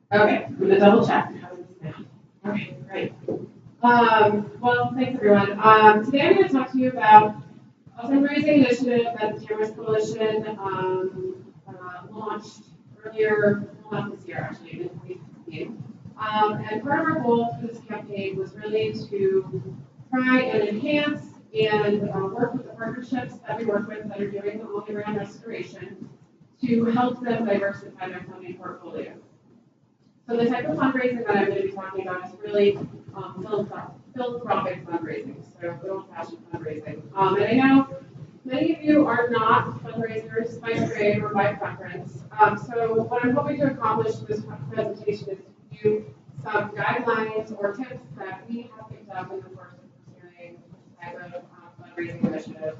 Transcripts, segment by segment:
Okay, I'm gonna double check. How's this now? Okay, great. Well, thanks everyone. Today I'm going to talk to you about a fundraising initiative that the Tamers Coalition launched earlier, well, not this year actually, in 2016. And part of our goal for this campaign was really to try and enhance and work with the partnerships that we work with that are doing the all-year-round restoration to help them diversify their funding portfolio. So the type of fundraising that I'm going to be talking about is really philanthropic fundraising, so good old-fashioned fundraising. And I know many of you are not fundraisers by trade or by preference. So what I'm hoping to accomplish with this presentation is to give you some guidelines or tips that we have picked up in the course of pursuing this type of fundraising initiative.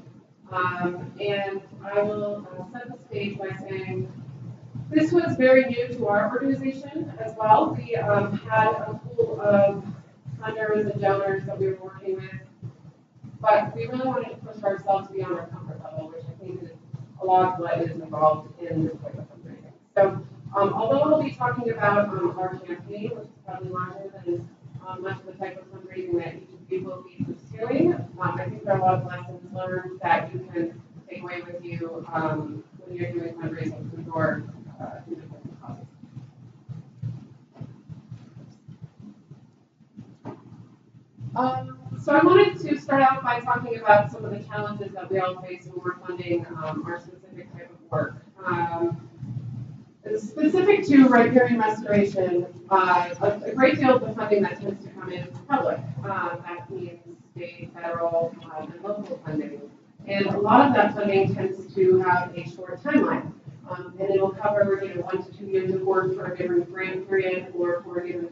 And I will set the stage by saying this was very new to our organization as well. We had a pool of funders and donors that we were working with, but we really wanted to push ourselves beyond our comfort level, which I think is a lot of what is involved in this type of fundraising. So although we'll be talking about our campaign, which is probably larger than much of the type of fundraising that each of you will be pursuing, I think there are a lot of lessons learned that you can take away with you when you're doing fundraising through your causes. So I wanted to start out by talking about some of the challenges that we all face when we're funding our specific type of work. Specific to riparian restoration, a great deal of the funding that tends to come in is public. That means state, federal, and local funding. And a lot of that funding tends to have a short timeline. And it will cover 1 to 2 years of work for a given grant period or for a given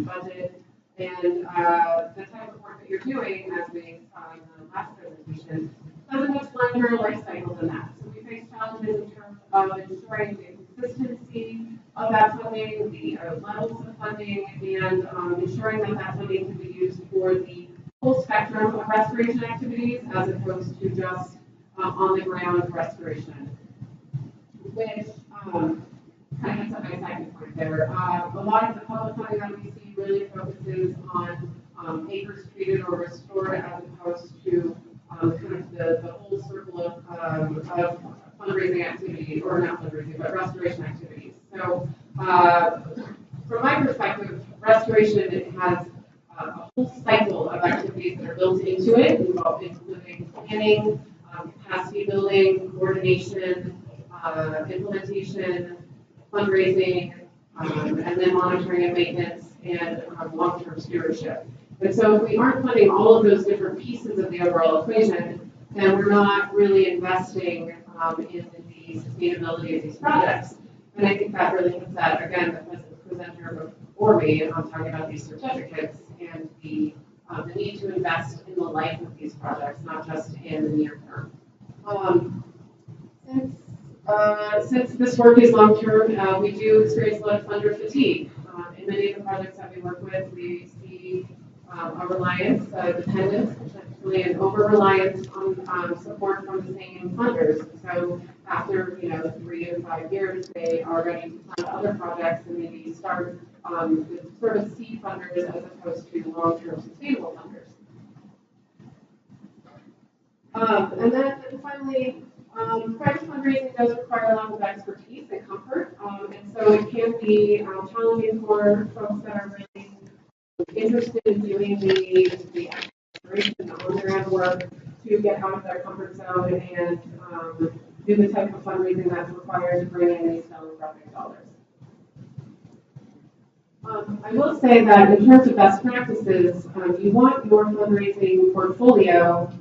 budget. And the type of work that you're doing, as we saw in the last presentation, has a much longer life cycle than that. So we face challenges in terms of ensuring the consistency of that funding, the levels of funding, and ensuring that that funding can be used for the full spectrum of restoration activities as opposed to just on the ground restoration. Which kind of gets up my second point there. A lot of the public funding that we see really focuses on acres treated or restored as opposed to kind of the whole circle of fundraising activities, or not fundraising, but restoration activities. So from my perspective, restoration, it has a whole cycle of activities that are built into it, including planning, capacity building, coordination, implementation, fundraising, and then monitoring and maintenance, and long-term stewardship. And so if we aren't funding all of those different pieces of the overall equation, then we're not really investing in the sustainability of these projects. And I think that really hits that, again, the presenter before me, I'm talking about these certificates and the need to invest in the life of these projects, not just in the near term. Since this work is long-term, we do experience a lot of funder fatigue. In many of the projects that we work with, we see a reliance, dependence, potentially an over-reliance on support from the same funders. So after 3 to 5 years, they are ready to fund other projects and maybe start with sort of seed funders as opposed to long-term sustainable funders. And then finally, private fundraising does require a level of expertise and comfort, and so it can be challenging for folks that are really interested in doing the exploration on their own work to get out of their comfort zone and do the type of fundraising that's required to bring in these philanthropic dollars. I will say that in terms of best practices, you want your fundraising portfolio,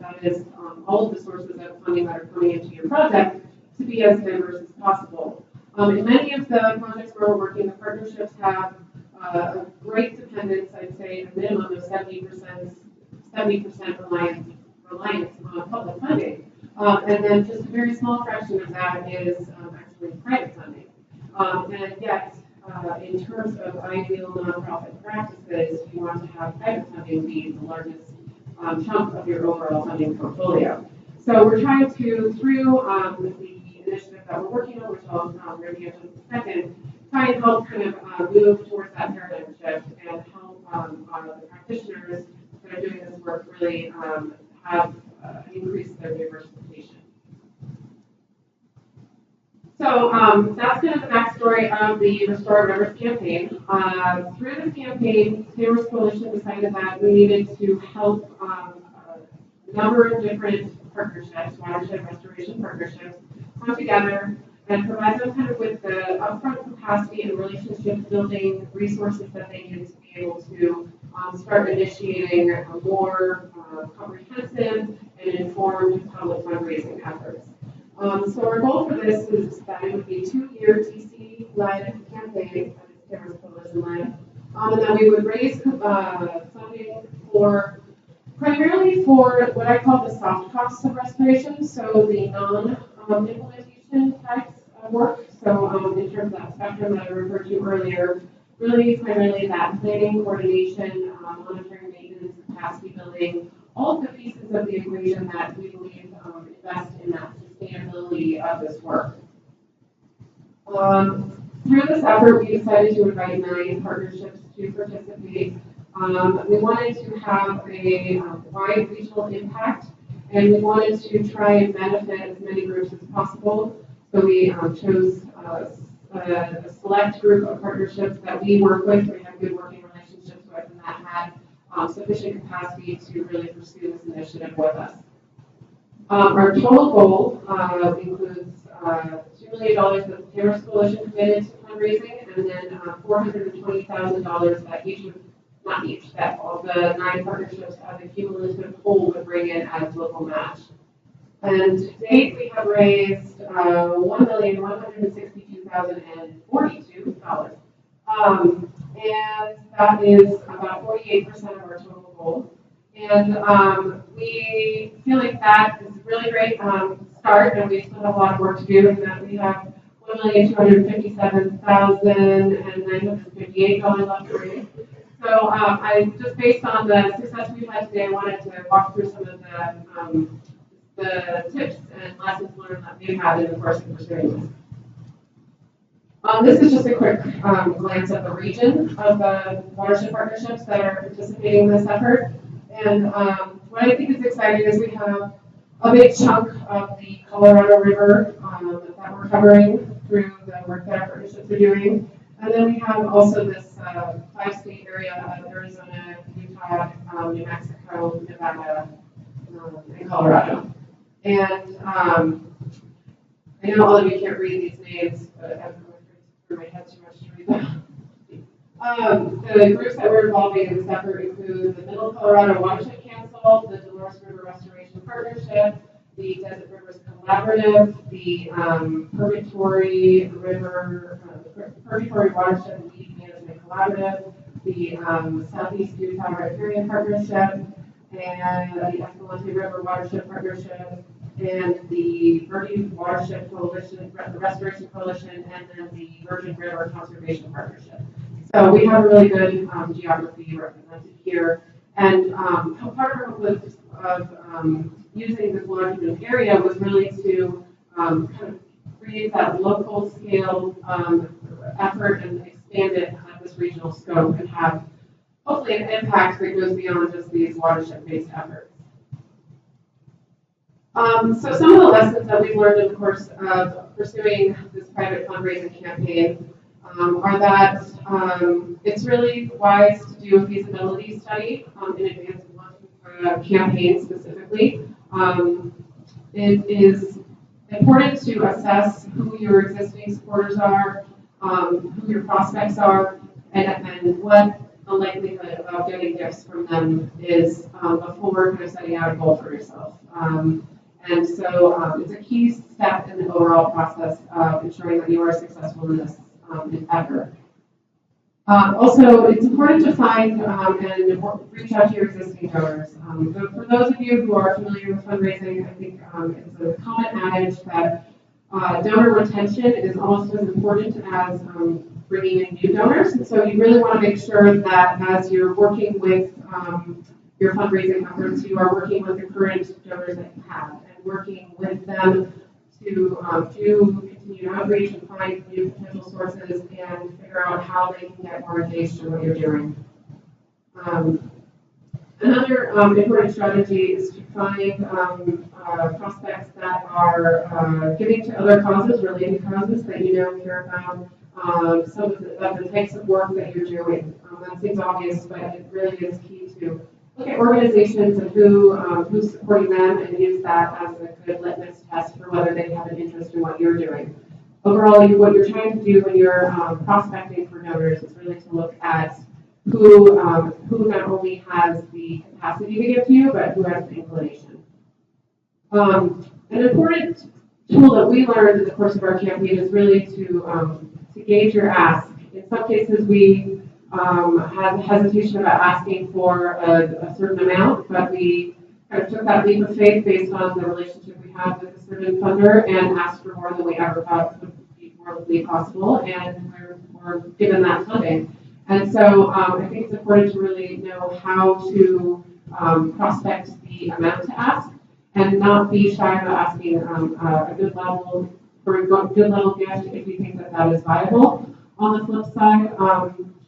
that is all of the sources of funding that are coming into your project, to be as diverse as possible. In many of the projects where we're working, the partnerships have a great dependence, I'd say a minimum of 70% reliance on public funding. And then just a very small fraction of that is actually private funding. And yet, in terms of ideal nonprofit practices, you want to have private funding be the largest chunk of your overall funding portfolio. So we're trying to, through the initiative that we're working on, which I'll review in just a second, try and help kind of move towards that paradigm shift and help the practitioners that are doing this work really have increased their diversification. So that's kind of the backstory of the Restore Rivers campaign. Through the campaign, Taylor's Coalition decided that we needed to help a number of different partnerships, watershed restoration partnerships, come together and provide them kind of with the upfront capacity and relationship building resources that they need to be able to start initiating a more comprehensive and informed public fundraising efforts. So our goal for this is that it would be a 2-year TC-led campaign, that is Taylor's Coalition-led, and that we would raise funding for primarily for what I call the soft costs of restoration, so the non-implementation types of work. So in terms of that spectrum that I referred to earlier, really primarily that planning, coordination, monitoring, maintenance, capacity building, all of the pieces of the equation that we believe invest in that sustainability of this work. Through this effort, we decided to invite 9 partnerships to participate. We wanted to have a wide regional impact, and we wanted to try and benefit as many groups as possible. So we chose a select group of partnerships that we work with, we have good working relationships with, and that had sufficient capacity to really pursue this initiative with us. Our total goal includes $2 million that the Taylor's Coalition committed to fundraising, and then $420,000 that that all the 9 partnerships as a cumulative whole would bring in as local match. And to date, we have raised $1,162,042. And that is about 48% of our total goal. And we feel like that is a really great start, and we still have a lot of work to do, and that we have $1,257,958 left to raise. So I just based on the success we've had today, I wanted to walk through some of the tips and lessons learned that we've had in the course of pursuing this. This is just a quick glance at the region of the watershed partnerships that are participating in this effort. And what I think is exciting is we have a big chunk of the Colorado River that we're covering through the work that our partnerships are doing. And then we have also this 5-state area of Arizona, Utah, New Mexico, Nevada, and Colorado. And I know all of you can't read these names, but I've gone through my head too much to read them. The groups that we're involving in this effort include the Middle Colorado Watershed Council, the Dolores River Restoration Partnership, the Desert Rivers Collaborative, the Purgatory Watershed and Weed Management Collaborative, the Southeast Utah Riparian Partnership, and the Escalante River Watershed Partnership, and the Verde Watershed Coalition, the Restoration Coalition, and then the Virgin River Conservation Partnership. So we have a really good geography represented here. And part of using this large area was really to kind of create that local scale effort and expand it at this regional scope and have hopefully an impact that goes beyond just these watershed-based efforts. So some of the lessons that we've learned in the course of pursuing this private fundraising campaign are that it's really wise to do a feasibility study in advance of launching a campaign specifically. It is important to assess who your existing supporters are, who your prospects are, and what the likelihood of getting gifts from them is before kind of setting out a goal for yourself. And so it's a key step in the overall process of ensuring that you are successful in this endeavor. Also, it's important to find and reach out to your existing donors. For those of you who are familiar with fundraising, I think it's a common adage that donor retention is almost as important as bringing in new donors. And so you really want to make sure that as you're working with your fundraising efforts, you are working with the current donors that you have and working with them to continue to outreach and find new potential sources and figure out how they can get more engaged in what you're doing. Another important strategy is to find prospects that are giving to other causes, related causes that you know care about some of the types of work that you're doing. That seems obvious, but it really is key to look at organizations and who's supporting them and use that as a good litmus test for whether they have an interest in what you're doing. Overall, what you're trying to do when you're prospecting for donors is really to look at who not only has the capacity to give to you, but who has the inclination. An important tool that we learned in the course of our campaign is really to gauge your ask. In some cases, we had hesitation about asking for a certain amount, but we kind of took that leap of faith based on the relationship we had with a certain funder and asked for more than we ever thought would be morally possible, and we're given that funding. And so I think it's important to really know how to prospect the amount to ask and not be shy about asking a good level for a good level gift if you think that that is viable. On the flip side,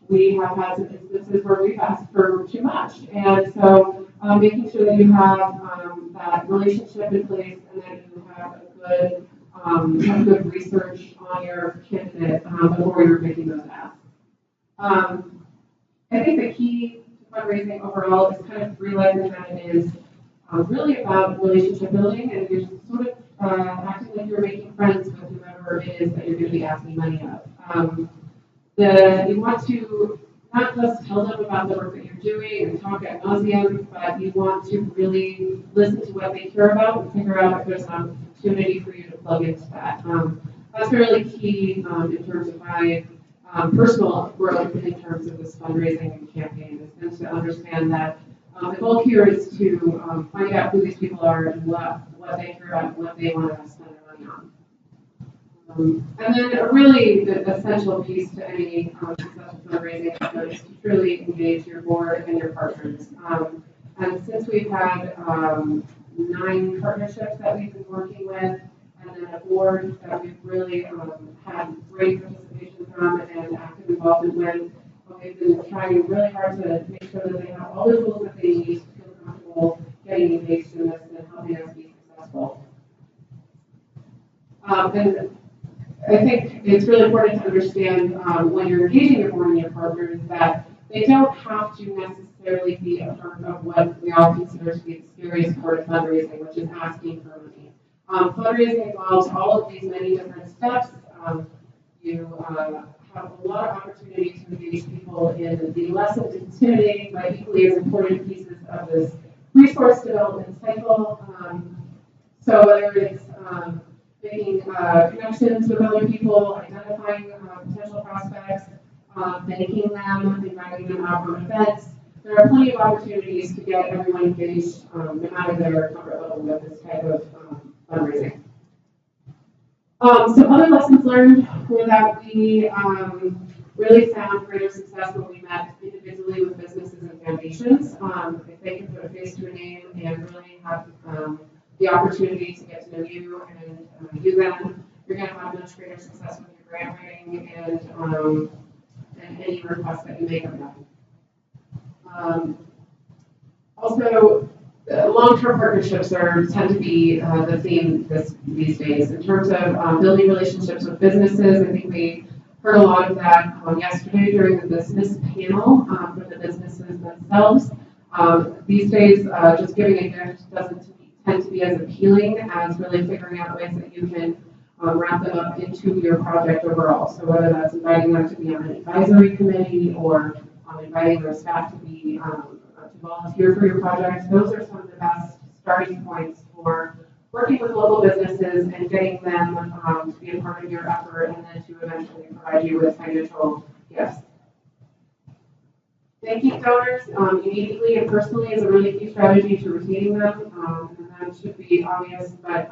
we have had some instances where we've asked for too much. And so making sure that you have that relationship in place and that you have a good research on your candidate before you're making those asks. I think the key to fundraising overall is kind of realizing that it is really about relationship building, and you're sort of acting like you're making friends with whoever it is that you're going to be asking money of. You want to not just tell them about the work that you're doing and talk ad nauseum, but you want to really listen to what they care about and figure out if there's an opportunity for you to plug into that. That's really key in terms of my personal growth in terms of this fundraising campaign, is to understand that the goal here is to find out who these people are and what they care about and what they want to spend their money on. And then a really essential piece to any successful fundraising is to truly engage your board and your partners. And since we've had 9 partnerships that we've been working with, and then a board that we've really had great participation from and active involvement with, we've been trying really hard to make sure that they have all the tools that they need to feel comfortable getting engaged in this and helping us be successful. And I think it's really important to understand when you're engaging your board and your partners that they don't have to necessarily be a part of what we all consider to be the scariest part of fundraising, which is asking for money. Fundraising involves all of these many different steps. You have a lot of opportunity to engage people in the less intimidating but equally as important pieces of this resource development cycle. So whether it's making connections with other people, identifying potential prospects, thanking them, inviting them out on events, there are plenty of opportunities to get everyone engaged, no matter their comfort level with this type of fundraising. Some other lessons learned were that we really found greater success when we met individually with businesses and foundations. If they can put a face to a name and really have the opportunity to get to know you and you them, you're going to have much greater success with your grant writing and any requests that you make of them. Also, long-term partnerships tend to be the theme these days. In terms of building relationships with businesses, I think we heard a lot of that yesterday during the business panel for the businesses themselves. These days, just giving a gift doesn't tend to be as appealing as really figuring out ways that you can wrap them up into your project overall. So whether that's inviting them to be on an advisory committee or inviting their staff to be to volunteer for your project, those are some of the best starting points for working with local businesses and getting them to be a part of your effort and then to eventually provide you with financial gifts. Thanking donors immediately and personally is a really key strategy to retaining them, and that should be obvious, but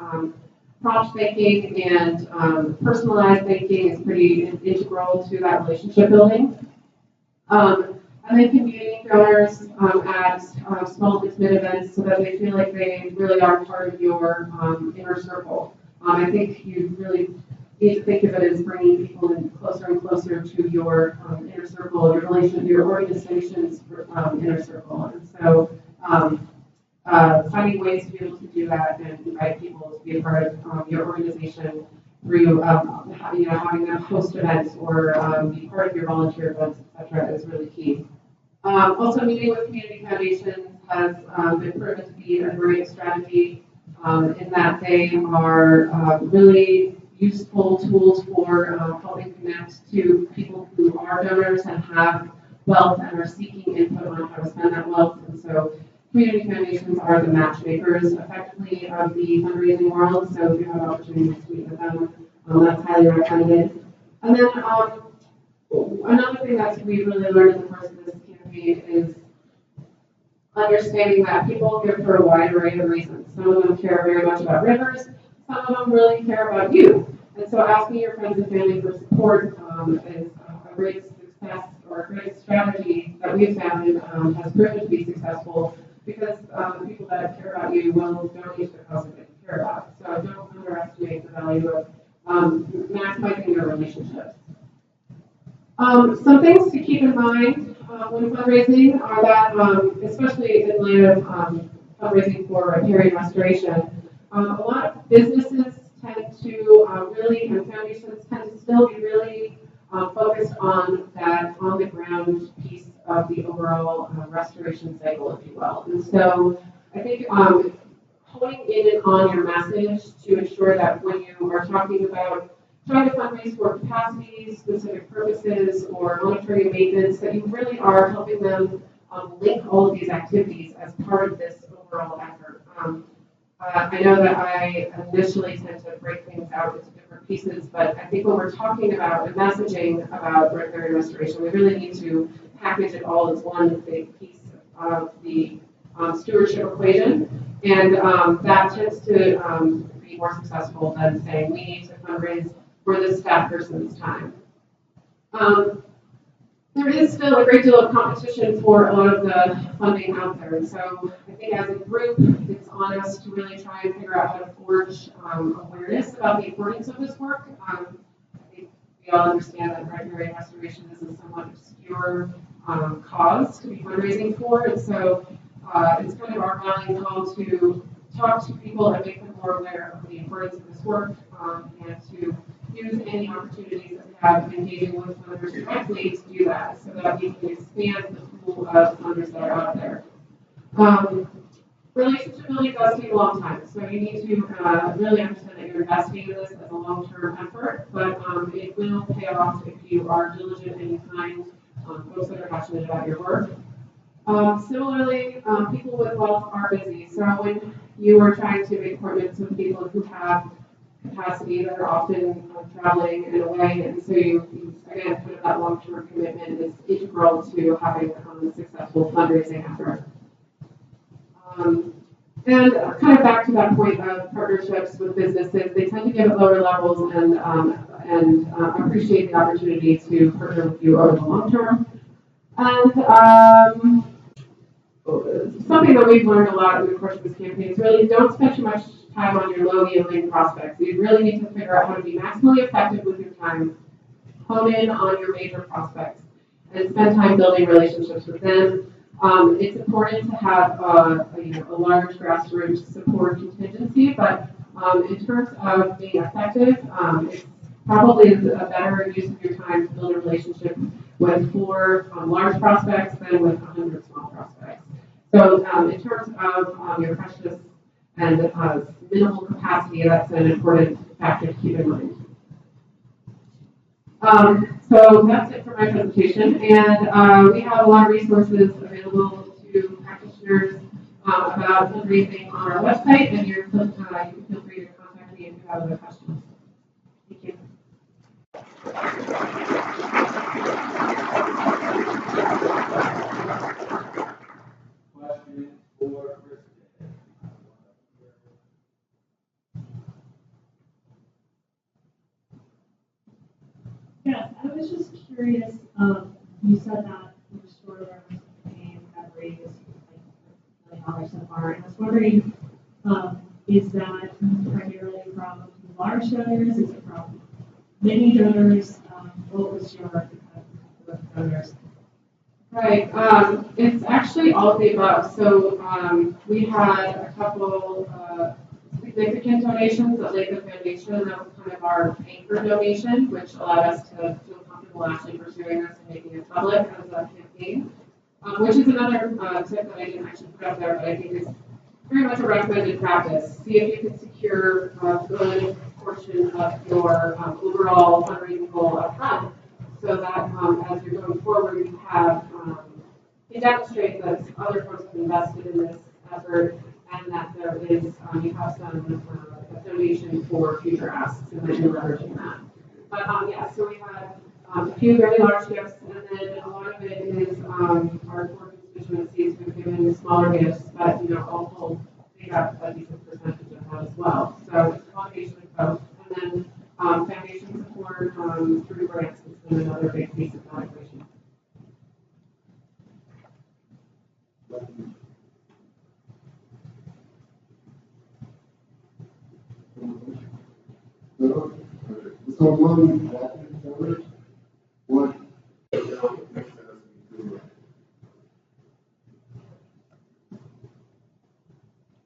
prompt thanking and personalized thanking is pretty integral to that relationship building. And then convening donors at small intimate events so that they feel like they really are part of your inner circle. I think you really need to think of it as bringing people in closer and closer to your inner circle, your relation, your organization's inner circle. And so finding ways to be able to do that and invite people to be a part of your organization through having them host events or be part of your volunteer events, etc., is really key. Also, meeting with community foundations has been proven to be a great strategy in that they are really useful tools for helping connect to people who are donors and have wealth and are seeking input on how to spend that wealth. And so community foundations are the matchmakers effectively of the fundraising world. So if you have opportunities to meet with them, that's highly recommended. And then another thing that we really learned in the course of this campaign is understanding that people give for a wide array of reasons. Some of them care very much about rivers, some of them really care about you. And so asking your friends and family for support is a great success or a great strategy that we've found has proven to be successful because the people that care about you will donate to the cause that you care about. So don't underestimate the value of maximizing your relationships. Some things to keep in mind when fundraising are that, especially in light of fundraising for riparian restoration, a lot of businesses tend to and foundations tend to still be really focused on that on-the-ground piece of the overall restoration cycle, if you will. And so I think honing in on your message to ensure that when you are talking about trying to fundraise for capacity, specific purposes, or monitoring and maintenance, that you really are helping them link all of these activities as part of this overall effort. I know that I initially tend to break things out into different pieces, but I think when we're talking about and messaging about riparian restoration, we really need to package it all as one big piece of the stewardship equation, and that tends to be more successful than saying we need to fundraise for this staff person's time. There is still a great deal of competition for a lot of the funding out there, and so I think as a group, it's on us to really try and figure out how to forge awareness about the importance of this work. I think we all understand that riparian restoration is a somewhat obscure cause to be fundraising for, and so it's kind of our rallying call to talk to people and make them more aware of the importance of this work and to use any opportunities that we have engaging with funders directly to do that so that we can expand the pool of funders that are out there. Relationship building does take a long time, so you need to really understand that you're investing in this as a long-term effort, but it will pay off if you are diligent and you find folks that are passionate about your work. Similarly, people with wealth are busy, so when you are trying to make appointments with people who have capacity that are often traveling and away, and so you again, kind of that long-term commitment is integral to having a successful fundraising effort. And kind of back to that point of partnerships with businesses, they tend to give at lower levels and appreciate the opportunity to partner with you over the long term. And something that we've learned a lot in the course of this campaign is really don't spend too much time on your low-yielding prospects. You really need to figure out how to be maximally effective with your time, hone in on your major prospects, and spend time building relationships with them. It's important to have a large grassroots support contingency, but in terms of being effective, it's probably a better use of your time to build a relationship with 4 large prospects than with 100 small prospects. So in terms of your precious and minimal capacity, that's an important factor to keep in mind. So that's it for my presentation, and we have a lot of resources available to practitioners about fundraising on our website, and you can feel free to contact me if you have other questions. Thank you. Question for Kristen. Yes, I was just curious. You said that the Restore Learners campaign have raised like $1 million so far, and I was wondering, is that primarily from large donors? Is it from many donors? What was your kind of donors? Right, it's actually all of the above. So, we had a couple, significant donations at Lakewood Foundation. That was kind of our anchor donation, which allowed us to feel comfortable actually pursuing this and making it public as a campaign. Which is another, tip that I didn't actually put up there, but I think is very much a recommended practice. See if you can secure a good portion of your, overall fundraising goal up front, so that, as you're going forward, you have, you demonstrate that other folks have invested in this effort and that there is, you have some, donation for future asks and then you're leveraging that. But, yeah, so we had, a few very large gifts, and then a lot of it is, our core constituencies who've given smaller gifts, but, you know, all told, they got a decent percentage of that as well. So it's a combination of both. And then, foundation support, through grants has been another big piece of that equation. So among active donors, what makes sense to do?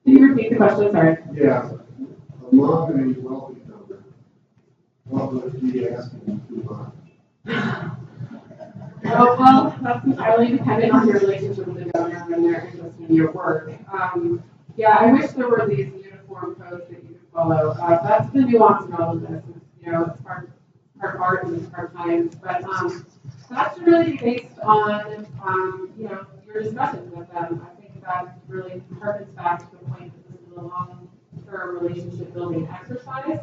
Can you repeat the question? Sorry. Yeah, among a wealthy donor, what would be asking too much? Oh, well, that's entirely dependent on your relationship with the donor and their interest in your work. Yeah, I wish there were these uniform codes that you could follow. That's the nuance in all of this. You know, it's part art and it's part science, but that's really based on you know, your discussions with them. I think that really harkens back to the point that this is a long-term relationship building exercise.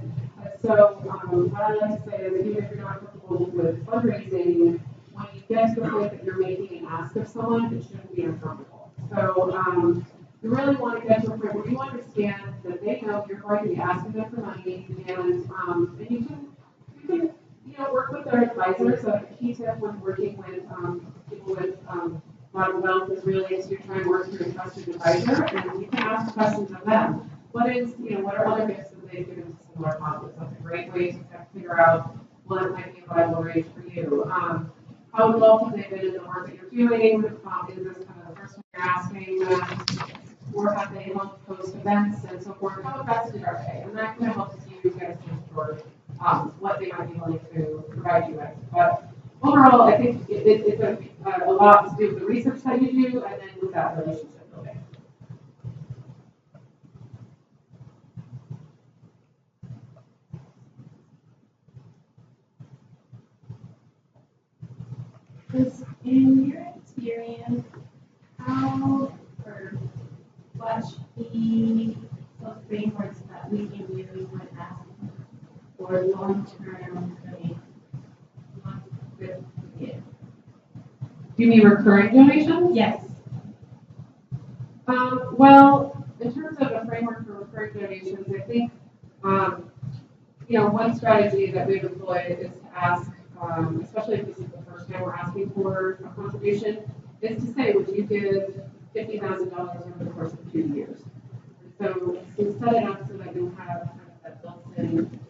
So what I like to say is, even if you're not comfortable with fundraising, when you get to the point that you're making an ask of someone, it shouldn't be uncomfortable. So you really want to get to a point where you understand that they know you're going to be asking them for money, and you can you know, work with their advisors. A key tip when working with people with a lot of wealth is really to try and work through a trusted advisor, and you can ask questions of them. What are other gifts that they've given to similar causes? That's a great way to figure out what might be a viable range for you. How involved have they been in the work that you're doing? Is this kind of the first one you're asking them? Or have they helped post events and so forth? How invested are they? And that kind of helps you get a sense for what they might be willing to provide you with. But overall, I think it's a lot to do with the research that you do and then with that relationship building. In your experience, how or what the frameworks that we can use when asking for long-term donation? Do you mean recurring donations? Yes. Well, in terms of a framework for recurring donations, I think you know, one strategy that we've employed is to ask, especially if this is the first time we're asking for a contribution, is to say, would you give $50,000 over the course of 2 years? So set it up so that you have kind of that built-in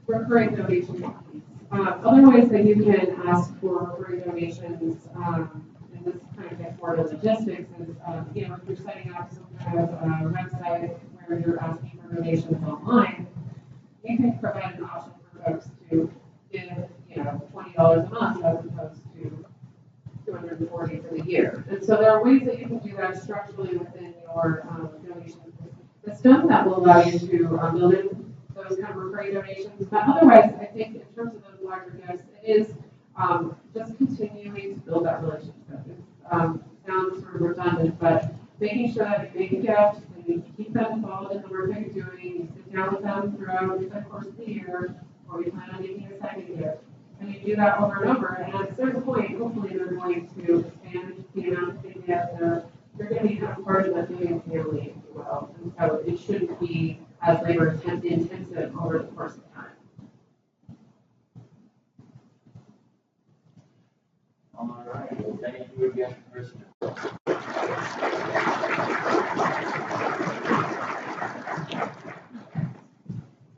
recurring donation piece. Other ways that you can ask for recurring donations, and this kind of gets more to logistics, is you know, if you're setting up some kind of website where you're asking for donations online, you can provide an option for folks to give, you know, $20 a month as opposed to $240 for the year. And so there are ways that you can do that structurally within your donation system that will allow you to build in those kind of recurring donations. But otherwise, I think in terms of those larger gifts, it is just continuing to build that relationship. It sounds sort of redundant, but making sure that you make a gift and you keep them involved in the work that you're doing, you sit down with them throughout the course of the year, or you plan on making a second gift. And you do that over and over, and at a certain point, hopefully they're going to expand the amount that they get. They're going to become part of the doing family, if you will. And so it shouldn't be as labor intensive over the course of time.